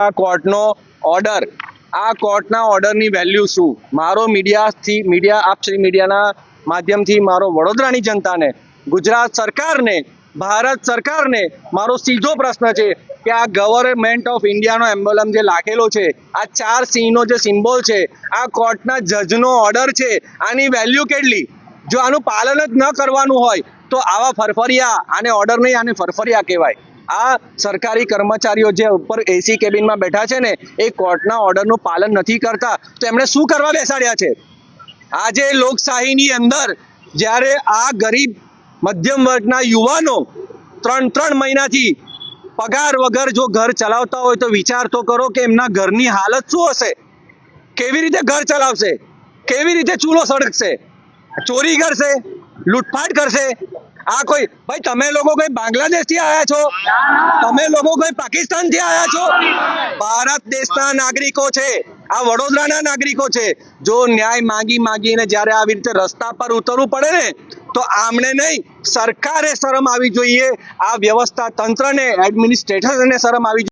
આ કોર્ટનો ઓર્ડર, આ કોર્ટના ઓર્ડરની વેલ્યુ શું? મારો આપશ્રી મીડિયાના માધ્યમથી મારો વડોદરાની જનતાને, ગુજરાત સરકારને, ભારત સરકારને મારો સીધો પ્રશ્ન છે કે આ ગવર્મેન્ટ ઓફ ઇન્ડિયાનો એમ્બ્લેમ જે લાગેલો છે, આ 4 સિંહનો જે સિમ્બોલ છે, આ કોર્ટના જજનો ઓર્ડર છે, આની વેલ્યુ કેટલી? જો આનું પાલન જ ન કરવાનું હોય તો આવા ફરફરિયા, આને ઓર્ડર નહીં, આને ફરફરિયા કહેવાય। આ સરકારી કર્મચારીઓ જે ઉપર એસી કેબિનમાં બેઠા છે ને, એ કોર્ટના ઓર્ડરનું પાલન નથી કરતા, તો એમણે શું કરવા બેસાડ્યા છે? આજે લોકશાહીની અંદર જ્યારે આ ગરીબ મધ્યમ વર્ગના યુવાનો 3 મહિનાથી પગાર વગર જો ઘર ચલાવતા હોય તો વિચાર તો કરો કે એમના ઘરની હાલત શું હશે? કેવી રીતે ઘર ચલાવશે? કેવી રીતે ચૂલો સળગશે? ચોરી કરશે, લૂંટફાટ કરશે। આ કોઈ ભાઈ, તમે લોકો કોઈ બાંગ્લાદેશથી આવ્યા છો? તમે લોકો કોઈ પાકિસ્તાનથી આવ્યા છો? ભારત દેશના નાગરિકો છે, આ વડોદરાના નાગરિકો છે। જો ન્યાય માગીને જ્યારે આવી રીતે રસ્તા પર ઉતરવું પડે ને, તો આમને નહીં, સરકારે શરમ આવી જોઈએ, આ વ્યવસ્થા તંત્રને, એડમિનિસ્ટ્રેટરને શરમ આવી જોઈએ।